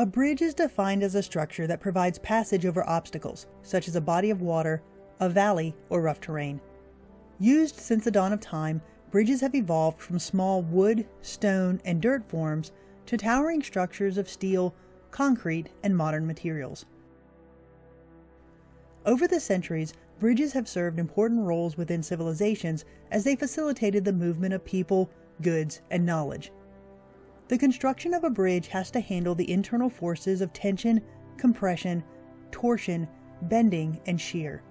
A bridge is defined as a structure that provides passage over obstacles, such as a body of water, a valley, or rough terrain. Used since the dawn of time, bridges have evolved from small wood, stone, and dirt forms to towering structures of steel, concrete, and modern materials. Over the centuries, bridges have served important roles within civilizations as they facilitated the movement of people, goods, and knowledge. The construction of a bridge has to handle the internal forces of tension, compression, torsion, bending, and shear.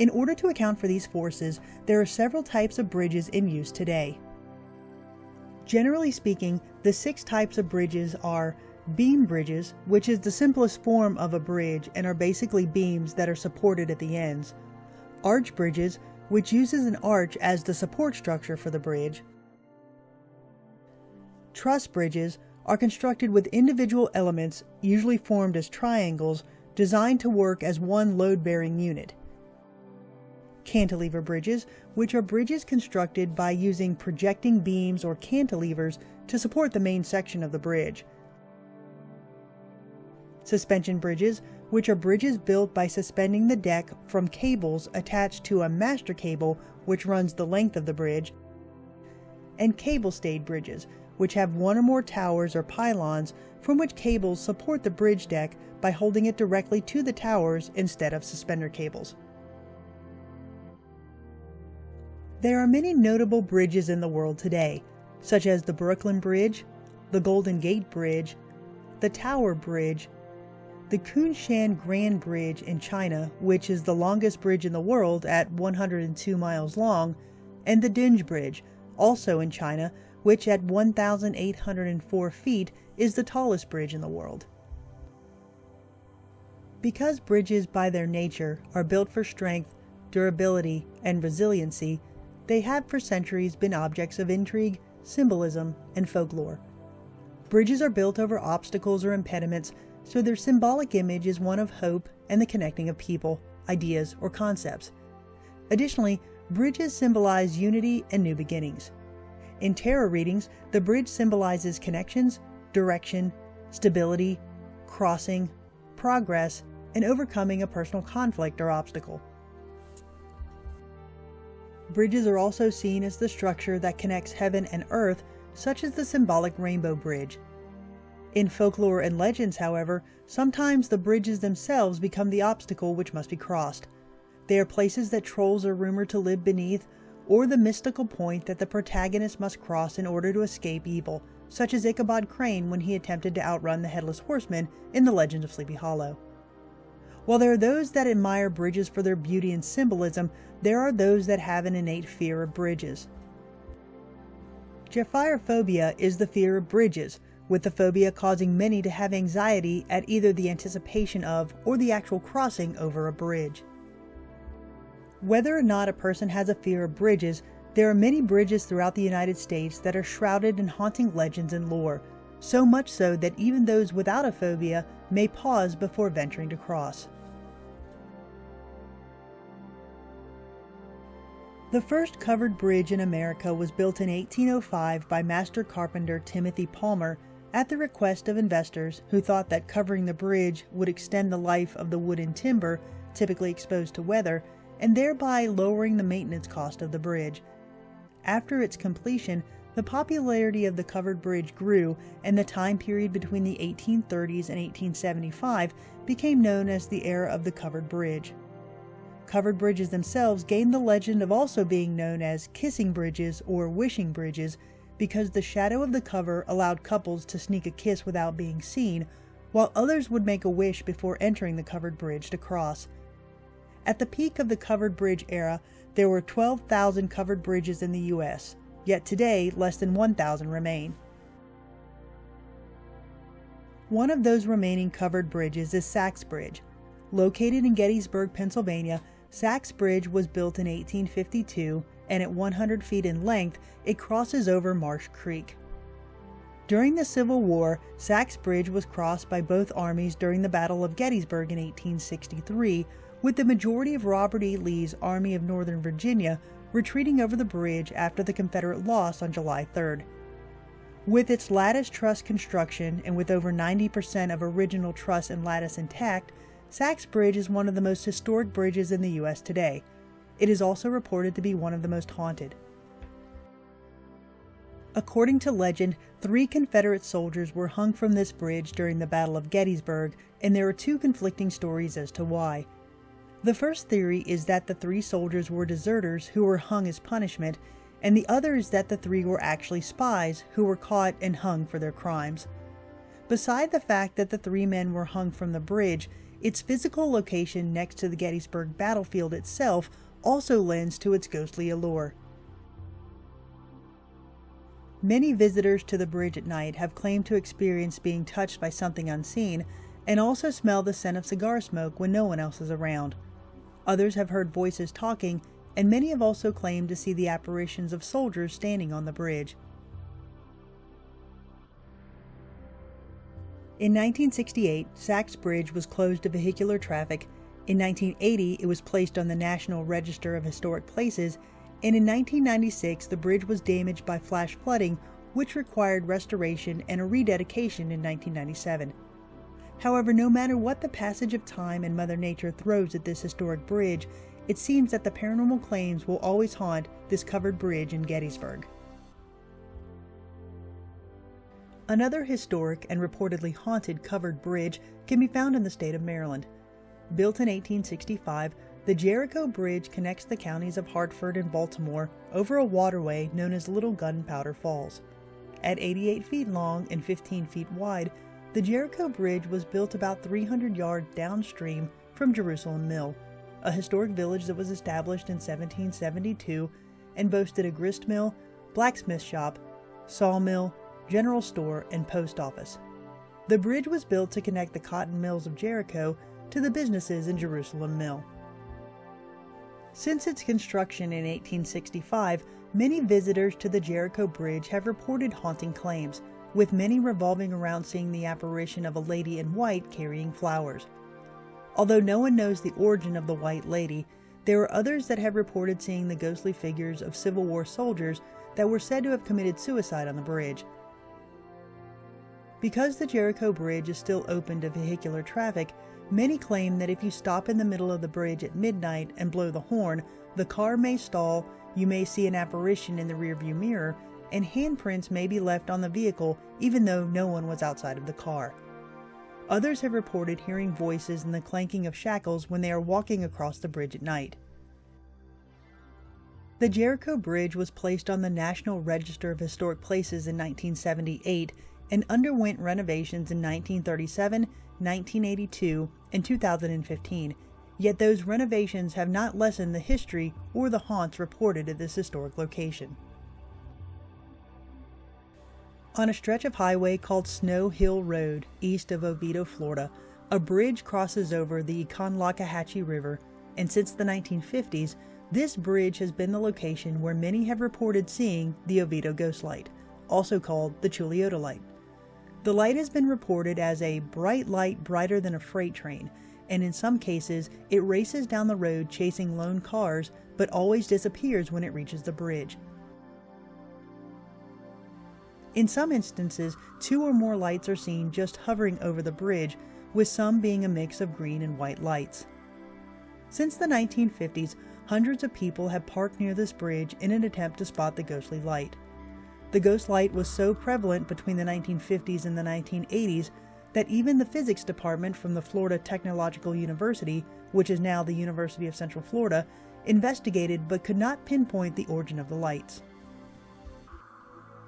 In order to account for these forces, there are several types of bridges in use today. Generally speaking, the 6 types of bridges are beam bridges, which is the simplest form of a bridge and are basically beams that are supported at the ends; arch bridges, which uses an arch as the support structure for the bridge; truss bridges are constructed with individual elements, usually formed as triangles, designed to work as one load-bearing unit; cantilever bridges, which are bridges constructed by using projecting beams or cantilevers to support the main section of the bridge; suspension bridges, which are bridges built by suspending the deck from cables attached to a master cable which runs the length of the bridge; and cable-stayed bridges, which have one or more towers or pylons from which cables support the bridge deck by holding it directly to the towers instead of suspender cables. There are many notable bridges in the world today, such as the Brooklyn Bridge, the Golden Gate Bridge, the Tower Bridge, the Kunshan Grand Bridge in China, which is the longest bridge in the world at 102 miles long, and the Dinge Bridge, also in China, which at 1,804 feet is the tallest bridge in the world. Because bridges by their nature are built for strength, durability, and resiliency, they have for centuries been objects of intrigue, symbolism, and folklore. Bridges are built over obstacles or impediments, so their symbolic image is one of hope and the connecting of people, ideas, or concepts. Additionally, bridges symbolize unity and new beginnings. In tarot readings, the bridge symbolizes connections, direction, stability, crossing, progress, and overcoming a personal conflict or obstacle. Bridges are also seen as the structure that connects heaven and earth, such as the symbolic rainbow bridge. In folklore and legends, however, sometimes the bridges themselves become the obstacle which must be crossed. They are places that trolls are rumored to live beneath, or the mystical point that the protagonist must cross in order to escape evil, such as Ichabod Crane when he attempted to outrun the Headless Horseman in the Legend of Sleepy Hollow. While there are those that admire bridges for their beauty and symbolism, there are those that have an innate fear of bridges. Gephyriophobia is the fear of bridges, with the phobia causing many to have anxiety at either the anticipation of or the actual crossing over a bridge. Whether or not a person has a fear of bridges, there are many bridges throughout the United States that are shrouded in haunting legends and lore, so much so that even those without a phobia may pause before venturing to cross. The first covered bridge in America was built in 1805 by master carpenter Timothy Palmer at the request of investors who thought that covering the bridge would extend the life of the wood and timber typically exposed to weather, and thereby lowering the maintenance cost of the bridge. After its completion, the popularity of the covered bridge grew, and the time period between the 1830s and 1875 became known as the era of the covered bridge. Covered bridges themselves gained the legend of also being known as kissing bridges or wishing bridges because the shadow of the cover allowed couples to sneak a kiss without being seen, while others would make a wish before entering the covered bridge to cross. At the peak of the covered bridge era, there were 12,000 covered bridges in the U.S., yet today less than 1,000 remain. One of those remaining covered bridges is Sachs Bridge. Located in Gettysburg, Pennsylvania, Sachs Bridge was built in 1852, and at 100 feet in length, it crosses over Marsh Creek. During the Civil War, Sachs Bridge was crossed by both armies during the Battle of Gettysburg in 1863, with the majority of Robert E. Lee's Army of Northern Virginia retreating over the bridge after the Confederate loss on July 3rd. With its lattice truss construction and with over 90% of original truss and lattice intact, Sachs Bridge is one of the most historic bridges in the U.S. today. It is also reported to be one of the most haunted. According to legend, 3 Confederate soldiers were hung from this bridge during the Battle of Gettysburg, and there are 2 conflicting stories as to why. The first theory is that the 3 soldiers were deserters who were hung as punishment, and the other is that the 3 were actually spies who were caught and hung for their crimes. Beside the fact that the 3 men were hung from the bridge, its physical location next to the Gettysburg battlefield itself also lends to its ghostly allure. Many visitors to the bridge at night have claimed to experience being touched by something unseen, and also smell the scent of cigar smoke when no one else is around. Others have heard voices talking, and many have also claimed to see the apparitions of soldiers standing on the bridge. In 1968, Sachs Bridge was closed to vehicular traffic. In 1980, it was placed on the National Register of Historic Places, and in 1996, the bridge was damaged by flash flooding, which required restoration and a rededication in 1997. However, no matter what the passage of time and Mother Nature throws at this historic bridge, it seems that the paranormal claims will always haunt this covered bridge in Gettysburg. Another historic and reportedly haunted covered bridge can be found in the state of Maryland. Built in 1865, the Jericho Bridge connects the counties of Hartford and Baltimore over a waterway known as Little Gunpowder Falls. At 88 feet long and 15 feet wide, the Jericho Bridge was built about 300 yards downstream from Jerusalem Mill, a historic village that was established in 1772 and boasted a grist mill, blacksmith shop, sawmill, general store, and post office. The bridge was built to connect the cotton mills of Jericho to the businesses in Jerusalem Mill. Since its construction in 1865, many visitors to the Jericho Bridge have reported haunting claims, with many revolving around seeing the apparition of a lady in white carrying flowers. Although no one knows the origin of the White Lady, there are others that have reported seeing the ghostly figures of Civil War soldiers that were said to have committed suicide on the bridge. Because the Jericho Bridge is still open to vehicular traffic, many claim that if you stop in the middle of the bridge at midnight and blow the horn, the car may stall, you may see an apparition in the rearview mirror, and handprints may be left on the vehicle even though no one was outside of the car. Others have reported hearing voices and the clanking of shackles when they are walking across the bridge at night. The Jericho Bridge was placed on the National Register of Historic Places in 1978 and underwent renovations in 1937, 1982, and 2015, yet those renovations have not lessened the history or the haunts reported at this historic location. On a stretch of highway called Snow Hill Road, east of Oviedo, Florida, a bridge crosses over the Econlockhatchee River, and since the 1950s, this bridge has been the location where many have reported seeing the Oviedo Ghost Light, also called the Chuliota Light. The light has been reported as a bright light brighter than a freight train, and in some cases, it races down the road chasing lone cars, but always disappears when it reaches the bridge. In some instances, 2 or more lights are seen just hovering over the bridge, with some being a mix of green and white lights. Since the 1950s, hundreds of people have parked near this bridge in an attempt to spot the ghostly light. The ghost light was so prevalent between the 1950s and the 1980s that even the physics department from the Florida Technological University, which is now the University of Central Florida, investigated but could not pinpoint the origin of the lights.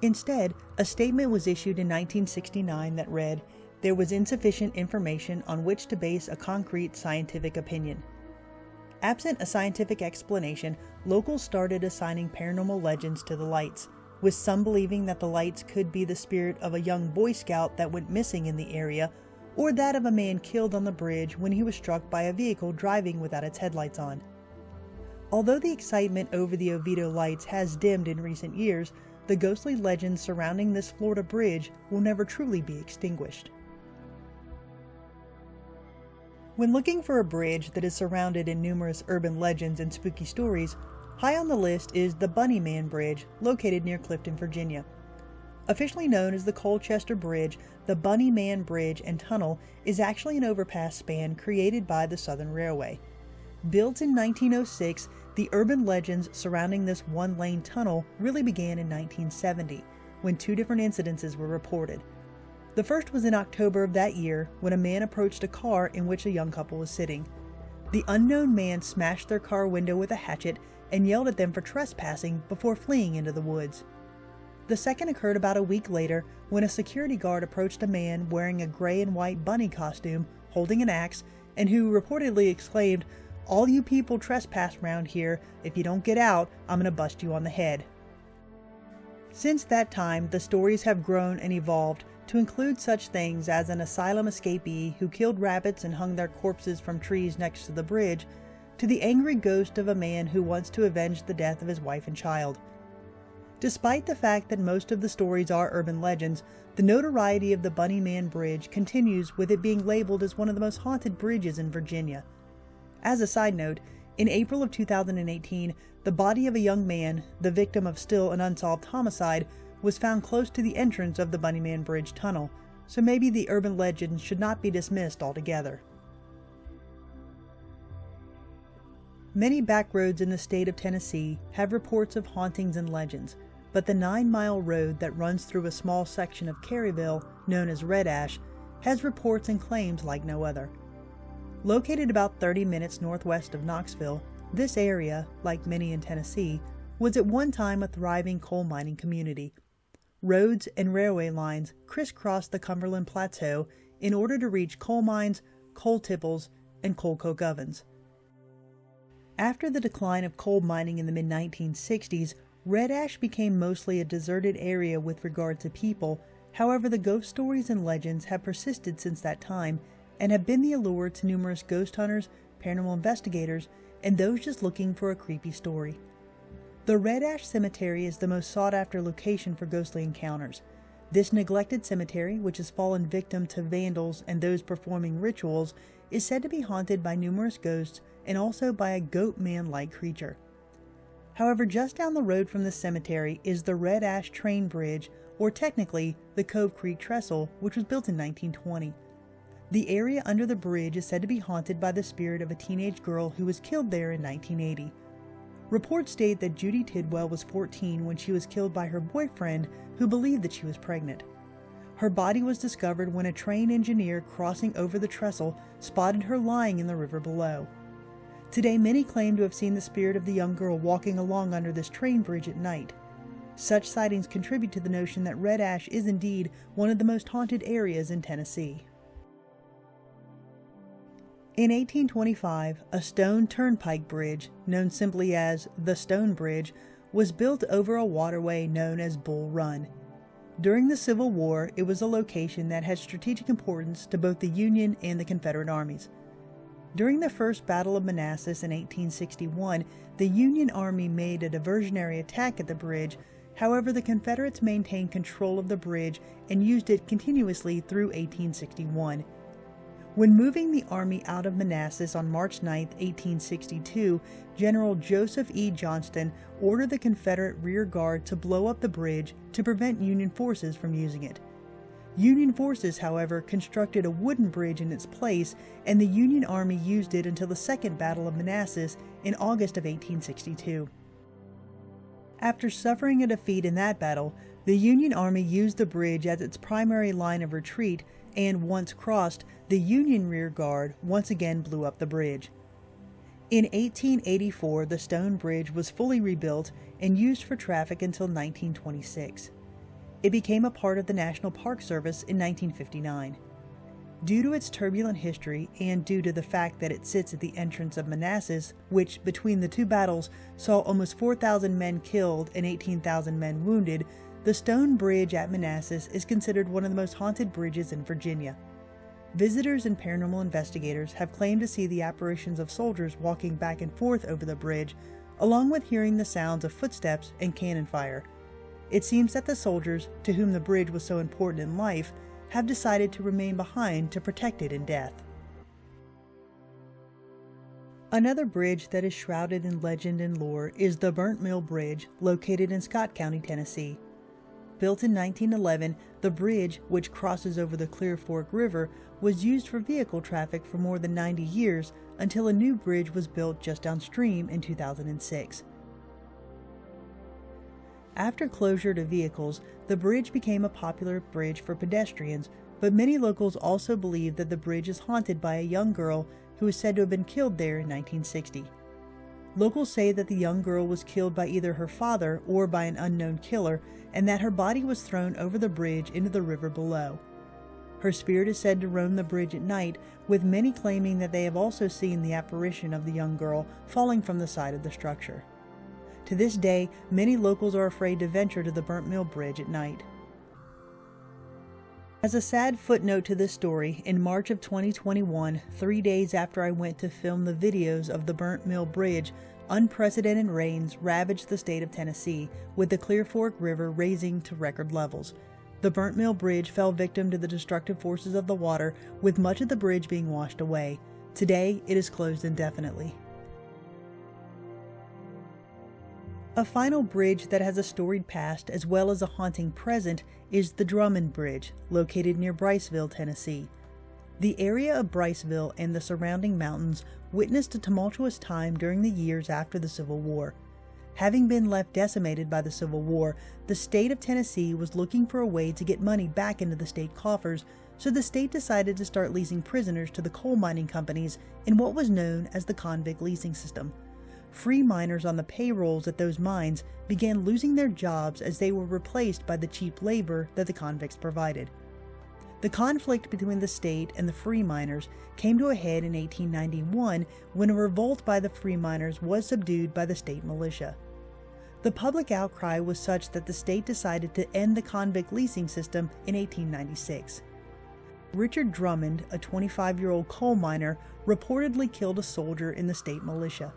Instead, a statement was issued in 1969 that read, "There was insufficient information on which to base a concrete scientific opinion." Absent a scientific explanation, locals started assigning paranormal legends to the lights, with some believing that the lights could be the spirit of a young Boy Scout that went missing in the area, or that of a man killed on the bridge when he was struck by a vehicle driving without its headlights on. Although the excitement over the Oviedo lights has dimmed in recent years, the ghostly legends surrounding this Florida bridge will never truly be extinguished. When looking for a bridge that is surrounded in numerous urban legends and spooky stories, high on the list is the Bunnyman Bridge, located near Clifton, Virginia. Officially known as the Colchester Bridge, the Bunnyman Bridge and Tunnel is actually an overpass span created by the Southern Railway. Built in 1906, the urban legends surrounding this one-lane tunnel really began in 1970, when two different incidences were reported. The first was in October of that year, when a man approached a car in which a young couple was sitting. The unknown man smashed their car window with a hatchet and yelled at them for trespassing before fleeing into the woods. The second occurred about a week later, when a security guard approached a man wearing a gray and white bunny costume, holding an axe, and who reportedly exclaimed, "All you people trespass around here. If you don't get out, I'm gonna bust you on the head." Since that time, the stories have grown and evolved to include such things as an asylum escapee who killed rabbits and hung their corpses from trees next to the bridge, to the angry ghost of a man who wants to avenge the death of his wife and child. Despite the fact that most of the stories are urban legends, the notoriety of the Bunnyman Bridge continues, with it being labeled as one of the most haunted bridges in Virginia. As a side note, in April of 2018, the body of a young man, the victim of still an unsolved homicide, was found close to the entrance of the Bunnyman Bridge tunnel, so maybe the urban legend should not be dismissed altogether. Many back roads in the state of Tennessee have reports of hauntings and legends, but the 9-mile road that runs through a small section of Caryville, known as Red Ash, has reports and claims like no other. Located about 30 minutes northwest of Knoxville, this area, like many in Tennessee, was at one time a thriving coal mining community. Roads and railway lines crisscrossed the Cumberland Plateau in order to reach coal mines, coal tipples, and coal coke ovens. After the decline of coal mining in the mid-1960s, Red Ash became mostly a deserted area with regard to people. However, the ghost stories and legends have persisted since that time and have been the allure to numerous ghost hunters, paranormal investigators, and those just looking for a creepy story. The Red Ash Cemetery is the most sought-after location for ghostly encounters. This neglected cemetery, which has fallen victim to vandals and those performing rituals, is said to be haunted by numerous ghosts and also by a goat-man-like creature. However, just down the road from the cemetery is the Red Ash Train Bridge, or technically the Cove Creek Trestle, which was built in 1920. The area under the bridge is said to be haunted by the spirit of a teenage girl who was killed there in 1980. Reports state that Judy Tidwell was 14 when she was killed by her boyfriend, who believed that she was pregnant. Her body was discovered when a train engineer crossing over the trestle spotted her lying in the river below. Today, many claim to have seen the spirit of the young girl walking along under this train bridge at night. Such sightings contribute to the notion that Red Ash is indeed one of the most haunted areas in Tennessee. In 1825, a stone turnpike bridge, known simply as the Stone Bridge, was built over a waterway known as Bull Run. During the Civil War, it was a location that had strategic importance to both the Union and the Confederate armies. During the First Battle of Manassas in 1861, the Union Army made a diversionary attack at the bridge. However, the Confederates maintained control of the bridge and used it continuously through 1861. When moving the army out of Manassas on March 9, 1862, General Joseph E. Johnston ordered the Confederate rear guard to blow up the bridge to prevent Union forces from using it. Union forces, however, constructed a wooden bridge in its place, and the Union Army used it until the Second Battle of Manassas in August of 1862. After suffering a defeat in that battle, the Union Army used the bridge as its primary line of retreat, and once crossed, the Union rear guard once again blew up the bridge. In 1884, the stone bridge was fully rebuilt and used for traffic until 1926. It became a part of the National Park Service in 1959. Due to its turbulent history and due to the fact that it sits at the entrance of Manassas, which between the two battles saw almost 4,000 men killed and 18,000 men wounded, the stone bridge at Manassas is considered one of the most haunted bridges in Virginia. Visitors and paranormal investigators have claimed to see the apparitions of soldiers walking back and forth over the bridge, along with hearing the sounds of footsteps and cannon fire. It seems that the soldiers, to whom the bridge was so important in life, have decided to remain behind to protect it in death. Another bridge that is shrouded in legend and lore is the Burnt Mill Bridge, located in Scott County, Tennessee. Built in 1911, the bridge, which crosses over the Clear Fork River, was used for vehicle traffic for more than 90 years until a new bridge was built just downstream in 2006. After closure to vehicles, the bridge became a popular bridge for pedestrians, but many locals also believe that the bridge is haunted by a young girl who is said to have been killed there in 1960. Locals say that the young girl was killed by either her father or by an unknown killer, and that her body was thrown over the bridge into the river below. Her spirit is said to roam the bridge at night, with many claiming that they have also seen the apparition of the young girl falling from the side of the structure. To this day, many locals are afraid to venture to the Burnt Mill Bridge at night. As a sad footnote to this story, in March of 2021, 3 days after I went to film the videos of the Burnt Mill Bridge, unprecedented rains ravaged the state of Tennessee, with the Clear Fork River rising to record levels. The Burnt Mill Bridge fell victim to the destructive forces of the water, with much of the bridge being washed away. Today, it is closed indefinitely. A final bridge that has a storied past as well as a haunting present is the Drummond Bridge, located near Briceville, Tennessee. The area of Briceville and the surrounding mountains witnessed a tumultuous time during the years after the Civil War. Having been left decimated by the Civil War, the state of Tennessee was looking for a way to get money back into the state coffers, so the state decided to start leasing prisoners to the coal mining companies in what was known as the convict leasing system. Free miners on the payrolls at those mines began losing their jobs as they were replaced by the cheap labor that the convicts provided. The conflict between the state and the free miners came to a head in 1891 when a revolt by the free miners was subdued by the state militia. The public outcry was such that the state decided to end the convict leasing system in 1896. Richard Drummond, a 25-year-old coal miner, reportedly killed a soldier in the state militia.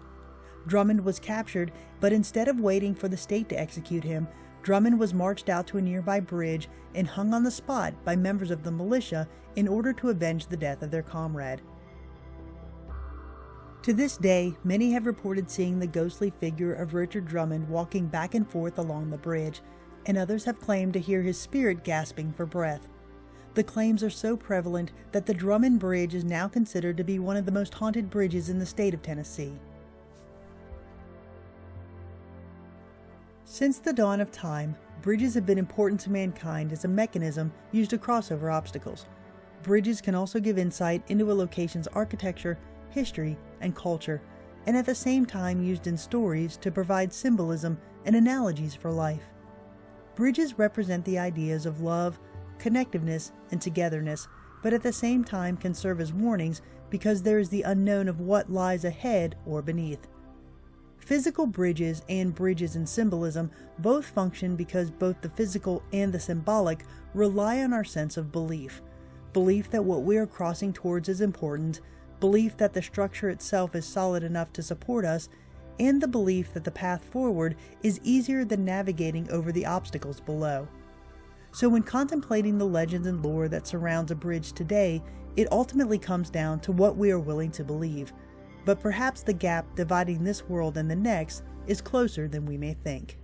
Drummond was captured, but instead of waiting for the state to execute him, Drummond was marched out to a nearby bridge and hung on the spot by members of the militia in order to avenge the death of their comrade. To this day, many have reported seeing the ghostly figure of Richard Drummond walking back and forth along the bridge, and others have claimed to hear his spirit gasping for breath. The claims are so prevalent that the Drummond Bridge is now considered to be one of the most haunted bridges in the state of Tennessee. Since the dawn of time, bridges have been important to mankind as a mechanism used to cross over obstacles. Bridges can also give insight into a location's architecture, history, and culture, and at the same time used in stories to provide symbolism and analogies for life. Bridges represent the ideas of love, connectiveness, and togetherness, but at the same time can serve as warnings because there is the unknown of what lies ahead or beneath. Physical bridges and bridges in symbolism both function because both the physical and the symbolic rely on our sense of belief. Belief that what we are crossing towards is important, belief that the structure itself is solid enough to support us, and the belief that the path forward is easier than navigating over the obstacles below. So when contemplating the legends and lore that surrounds a bridge today, it ultimately comes down to what we are willing to believe. But perhaps the gap dividing this world and the next is closer than we may think.